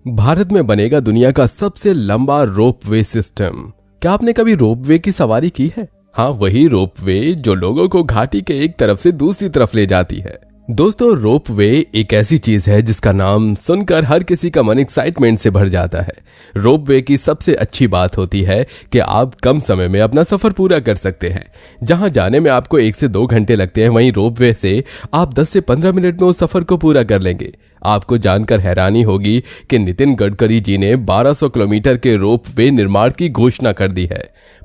भारत में बनेगा दुनिया का सबसे लंबा रोपवे सिस्टम। क्या आपने कभी रोपवे की सवारी की है? हाँ, वही रोपवे जो लोगों को घाटी के एक तरफ से दूसरी तरफ ले जाती है। दोस्तों, रोपवे एक ऐसी चीज है जिसका नाम सुनकर हर किसी का मन एक्साइटमेंट से भर जाता है। रोपवे की सबसे अच्छी बात होती है कि आप कम समय में अपना सफर पूरा कर सकते हैं। जहां जाने में आपको 1 से 2 घंटे लगते हैं, वहीं रोपवे से आप 10 से 15 मिनट में उस सफर को पूरा कर लेंगे। आपको जानकर हैरानी होगी कि नितिन गडकरी जी ने 1200 किलोमीटर के रोपवे निर्माण की घोषणा कर दी है।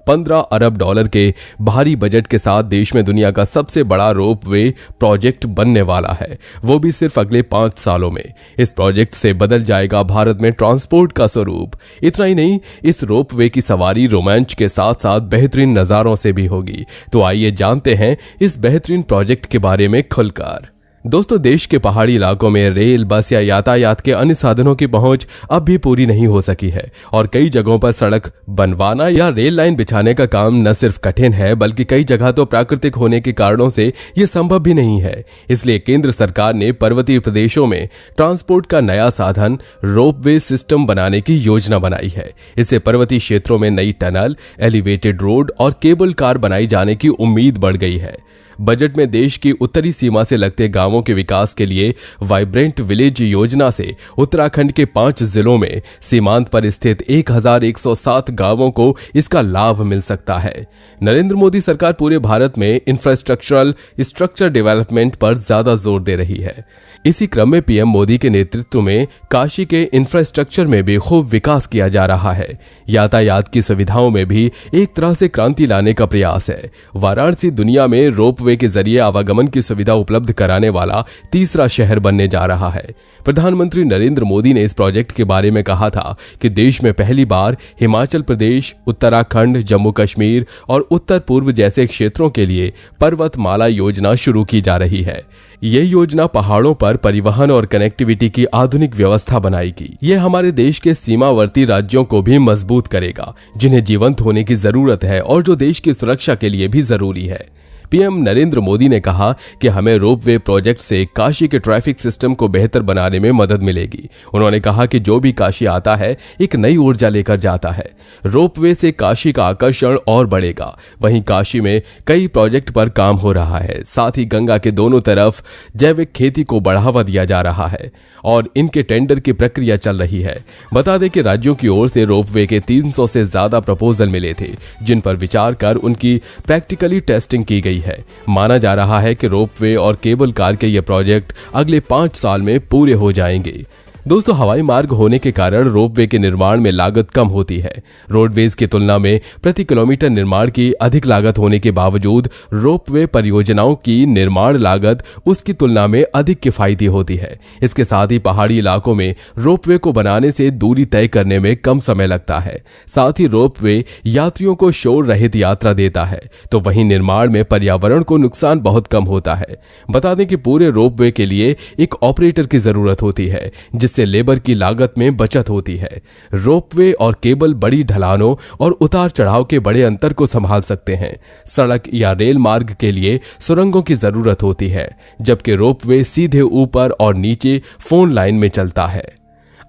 15 अरब डॉलर के भारी बजट के साथ देश में दुनिया का सबसे बड़ा रोपवे प्रोजेक्ट बनने वाला है, वो भी सिर्फ अगले 5 सालों में। इस प्रोजेक्ट से बदल जाएगा भारत में ट्रांसपोर्ट का स्वरूप। इतना ही नहीं, इस रोपवे की सवारी रोमांच के साथ साथ बेहतरीन नजारों से भी होगी। तो आइए जानते हैं इस बेहतरीन प्रोजेक्ट के बारे में खुलकर। दोस्तों, देश के पहाड़ी इलाकों में रेल, बस या यातायात के अन्य साधनों की पहुंच अब भी पूरी नहीं हो सकी है और कई जगहों पर सड़क बनवाना या रेल लाइन बिछाने का काम न सिर्फ कठिन है बल्कि कई जगह तो प्राकृतिक होने के कारणों से यह संभव भी नहीं है। इसलिए केंद्र सरकार ने पर्वतीय प्रदेशों में ट्रांसपोर्ट का नया साधन रोपवे सिस्टम बनाने की योजना बनाई है। इससे पर्वतीय क्षेत्रों में नई टनल, एलिवेटेड रोड और केबल कार बनाई जाने की उम्मीद बढ़ गई है। बजट में देश की उत्तरी सीमा से लगते गांवों के विकास के लिए वाइब्रेंट विलेज योजना से उत्तराखंड के 5 जिलों में सीमांत पर स्थित 1107 गांवों को इसका लाभ मिल सकता है। नरेंद्र मोदी सरकार पूरे भारत में इंफ्रास्ट्रक्चरल स्ट्रक्चर डेवलपमेंट पर ज्यादा जोर दे रही है। इसी क्रम में पीएम मोदी के नेतृत्व में काशी के इंफ्रास्ट्रक्चर में भी खूब विकास किया जा रहा है। यातायात की सुविधाओं में भी एक तरह से क्रांति लाने का प्रयास है। वाराणसी दुनिया में रोपवे के जरिए आवागमन की सुविधा उपलब्ध कराने वाला तीसरा शहर बनने जा रहा है। प्रधानमंत्री नरेंद्र मोदी ने इस प्रोजेक्ट के बारे में कहा था कि देश में पहली बार हिमाचल प्रदेश, उत्तराखंड, जम्मू कश्मीर और उत्तर पूर्व जैसे क्षेत्रों के लिए पर्वतमाला योजना शुरू की जा रही है। यह योजना पहाड़ों पर परिवहन और कनेक्टिविटी की आधुनिक व्यवस्था बनाएगी। यह हमारे देश के सीमावर्ती राज्यों को भी मजबूत करेगा, जिन्हें जीवंत होने की जरूरत है और जो देश की सुरक्षा के लिए भी जरूरी है। पीएम नरेंद्र मोदी ने कहा कि हमें रोपवे प्रोजेक्ट से काशी के ट्रैफिक सिस्टम को बेहतर बनाने में मदद मिलेगी। उन्होंने कहा कि जो भी काशी आता है एक नई ऊर्जा लेकर जाता है। रोपवे से काशी का आकर्षण और बढ़ेगा। वहीं काशी में कई प्रोजेक्ट पर काम हो रहा है। साथ ही गंगा के दोनों तरफ जैविक खेती को बढ़ावा दिया जा रहा है और इनके टेंडर की प्रक्रिया चल रही है। बता दें कि राज्यों की ओर से रोपवे के 300 से ज्यादा प्रपोजल मिले थे, जिन पर विचार कर उनकी प्रैक्टिकली टेस्टिंग की गई है। माना जा रहा है कि रोपवे और केबल कार के ये प्रोजेक्ट अगले 5 साल में पूरे हो जाएंगे। दोस्तों, हवाई मार्ग होने के कारण रोपवे के निर्माण में लागत कम होती है। रोडवेज की तुलना में प्रति किलोमीटर निर्माण की अधिक लागत होने के बावजूद रोपवे परियोजनाओं की निर्माण लागत उसकी तुलना में अधिक किफायती होती है। इसके साथ ही पहाड़ी इलाकों में रोपवे को बनाने से दूरी तय करने में कम समय लगता है। साथ ही रोपवे यात्रियों को शोर रहित यात्रा देता है, तो वहीं निर्माण में पर्यावरण को नुकसान बहुत कम होता है। बता दें कि पूरे रोपवे के लिए एक ऑपरेटर की जरूरत होती है, जिससे लेबर की लागत में बचत होती है। रोपवे और केबल बड़ी ढलानों और उतार चढ़ाव के बड़े अंतर को संभाल सकते हैं। सड़क या रेल मार्ग के लिए सुरंगों की जरूरत होती है, जबकि रोपवे सीधे ऊपर और नीचे फोन लाइन में चलता है।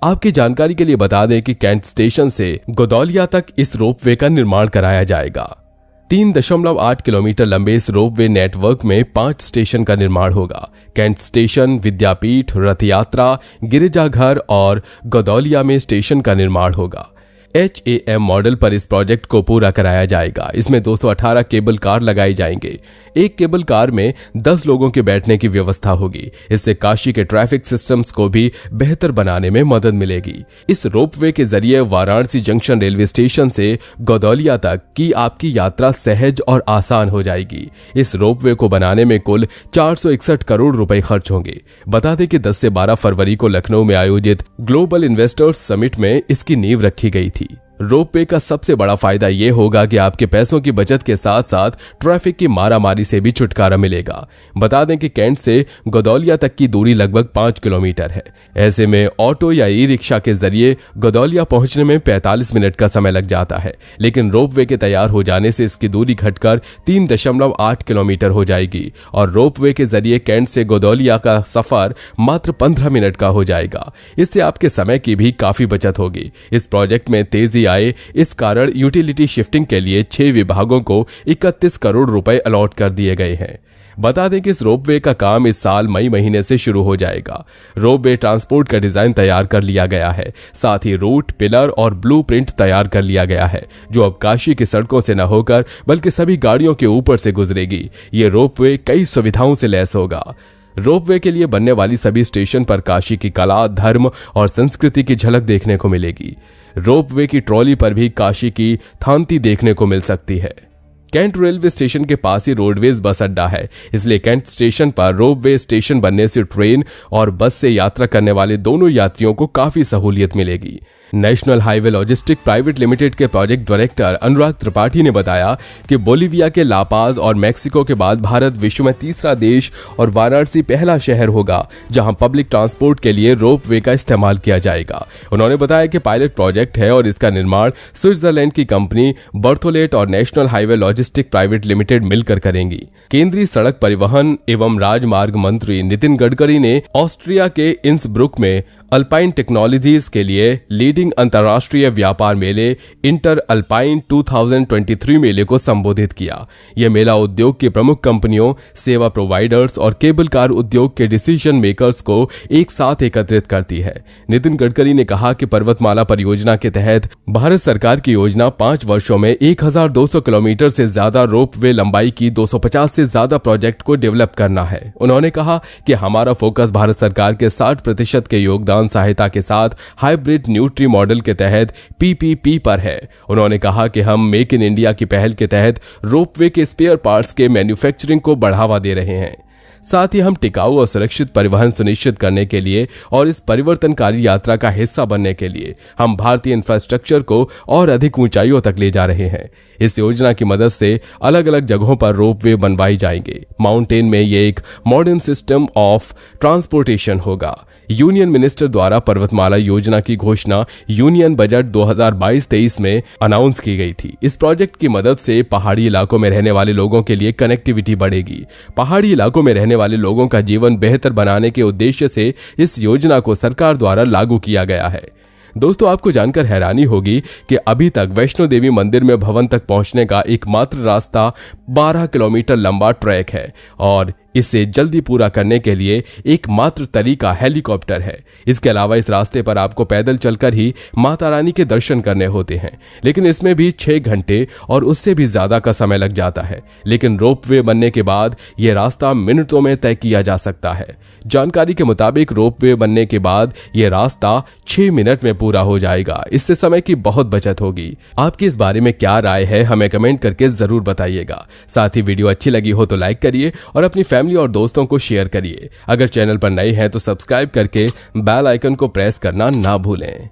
आपकी जानकारी के लिए बता दें कि कैंट स्टेशन से गोदौलिया तक इस रोपवे का निर्माण कराया जाएगा। 3.8 किलोमीटर लंबे इस रोपवे नेटवर्क में 5 स्टेशन का निर्माण होगा। कैंट स्टेशन, विद्यापीठ, रथ यात्रा, गिरिजाघर और गोदौलिया में स्टेशन का निर्माण होगा। HAM मॉडल पर इस प्रोजेक्ट को पूरा कराया जाएगा। इसमें 218 केबल कार लगाई जाएंगे। एक केबल कार में 10 लोगों के बैठने की व्यवस्था होगी। इससे काशी के ट्रैफिक सिस्टम्स को भी बेहतर बनाने में मदद मिलेगी। इस रोपवे के जरिए वाराणसी जंक्शन रेलवे स्टेशन से गोदौलिया तक की आपकी यात्रा सहज और आसान हो जाएगी। इस रोपवे को बनाने में कुल 461 करोड़ रुपए खर्च होंगे। बता दें कि 10 से 12 फरवरी को लखनऊ में आयोजित ग्लोबल इन्वेस्टर्स समिट में इसकी नींव रखी गई थी। रोपवे का सबसे बड़ा फायदा यह होगा कि आपके पैसों की बचत के साथ साथ ट्रैफिक की मारामारी से भी छुटकारा मिलेगा। बता दें कि कैंट से गदौलिया तक की दूरी लगभग 5 किलोमीटर है। ऐसे में ऑटो या ई रिक्शा के जरिए गदौलिया पहुंचने में 45 मिनट का समय लग जाता है, लेकिन रोपवे के तैयार हो जाने से इसकी दूरी घटकर 3.8 किलोमीटर हो जाएगी और रोपवे के जरिए कैंट से गदौलिया का सफर मात्र 15 मिनट का हो जाएगा। इससे आपके समय की भी काफी बचत होगी। इस प्रोजेक्ट में तेजी आए, इस कारण यूटिलिटी शिफ्टिंग के लिए 6 विभागों को 31 करोड़ रुपए अलॉट कर दिए गए हैं। बता दें कि इस रोपवे का काम इस साल मई महीने से शुरू हो जाएगा। रोपवे ट्रांसपोर्ट का डिजाइन तैयार कर लिया गया है, साथ ही रूट, पिलर और ब्लूप्रिंट तैयार कर लिया गया है, जो अब काशी की सड़कों से न होकर बल्कि सभी गाड़ियों के ऊपर से गुजरेगी। ये रोपवे कई सुविधाओं से लैस होगा। रोपवे के लिए बनने वाली सभी स्टेशन पर काशी की कला, धर्म और संस्कृति की झलक देखने को मिलेगी। रोपवे की ट्रॉली पर भी काशी की थांती देखने को मिल सकती है। कैंट रेलवे स्टेशन के पास ही रोडवेज बस अड्डा है, इसलिए कैंट स्टेशन पर रोपवे स्टेशन बनने से ट्रेन और बस से यात्रा करने वाले दोनों यात्रियों को काफी सहूलियत मिलेगी। National highway logistic private limited के प्रोजेक्ट डायरेक्टर अनुराग त्रिपाठी ने बताया कि बोलीविया के लापाज और मैक्सिको के बाद भारत विश्व में तीसरा देश और वाराणसी पहला शहर होगा जहां पब्लिक ट्रांसपोर्ट के लिए रोपवे का इस्तेमाल किया जाएगा। उन्होंने बताया कि पायलट प्रोजेक्ट है और इसका निर्माण स्विट्जरलैंड की कंपनी बर्थोलेट और national highway logistic private limited मिलकर करेंगी। केंद्रीय सड़क परिवहन एवं राजमार्ग मंत्री नितिन गडकरी ने ऑस्ट्रिया के इंसब्रुक में अल्पाइन टेक्नोलॉजीज के लिए लीडिंग अंतर्राष्ट्रीय व्यापार मेले इंटर अल्पाइन 2023 मेले को संबोधित किया। यह मेला उद्योग की प्रमुख कंपनियों, सेवा प्रोवाइडर्स और केबल कार उद्योग के डिसीजन मेकर्स को एक साथ एकत्रित करती है। नितिन गडकरी ने कहा कि पर्वतमाला परियोजना के तहत भारत सरकार की योजना 5 वर्षों में 1200 किलोमीटर से ज्यादा रोपवे लंबाई की 250 से ज्यादा प्रोजेक्ट को डेवलप करना है। उन्होंने कहा कि हमारा फोकस भारत सरकार के 60% के योगदान सहायता के साथ हाइब्रिड न्यूट्री मॉडल के तहत पीपीपी पर है। उन्होंने कहा कि हम मेक इन इंडिया की पहल के तहत रोपवे के स्पेयर पार्ट्स के मैन्युफैक्चरिंग को बढ़ावा दे रहे हैं। साथ ही हम टिकाऊ और सुरक्षित परिवहन सुनिश्चित करने के लिए और इस परिवर्तनकारी यात्रा का हिस्सा बनने के लिए हम भारतीय इंफ्रास्ट्रक्चर को और अधिक ऊंचाइयों तक ले जा रहे हैं। इस योजना की मदद से अलग अलग जगहों पर रोपवे बनवाई जाएंगे। माउंटेन में ये एक मॉडर्न सिस्टम ऑफ ट्रांसपोर्टेशन होगा। यूनियन मिनिस्टर द्वारा पर्वतमाला योजना की घोषणा यूनियन बजट 2022-23 में अनाउंस की गई थी। इस प्रोजेक्ट की मदद से पहाड़ी इलाकों में रहने वाले लोगों के लिए कनेक्टिविटी बढ़ेगी। पहाड़ी इलाकों में रहने वाले लोगों का जीवन बेहतर बनाने के उद्देश्य से इस योजना को सरकार द्वारा लागू किया गया है। दोस्तों, आपको जानकर हैरानी होगी कि अभी तक वैष्णो देवी मंदिर में भवन तक पहुंचने का एकमात्र रास्ता 12 किलोमीटर लंबा ट्रैक है और इसे जल्दी पूरा करने के लिए एकमात्र तरीका हेलीकॉप्टर है। इसके अलावा इस रास्ते पर आपको पैदल चलकर ही माता रानी के दर्शन करने होते हैं, लेकिन इसमें भी 6 घंटे और उससे भी ज्यादा का समय लग जाता है। लेकिन रोपवे बनने के बाद यह रास्ता मिनटों में तय किया जा सकता है। जानकारी के मुताबिक रोपवे बनने के बाद यह रास्ता 6 मिनट में पूरा हो जाएगा। इससे समय की बहुत बचत होगी। आपकी इस बारे में क्या राय है, हमें कमेंट करके जरूर बताइएगा। साथ ही वीडियो अच्छी लगी हो तो लाइक करिए और अपनी फैमिली और दोस्तों को शेयर करिए। अगर चैनल पर नए हैं तो सब्सक्राइब करके बेल आइकन को प्रेस करना ना भूलें।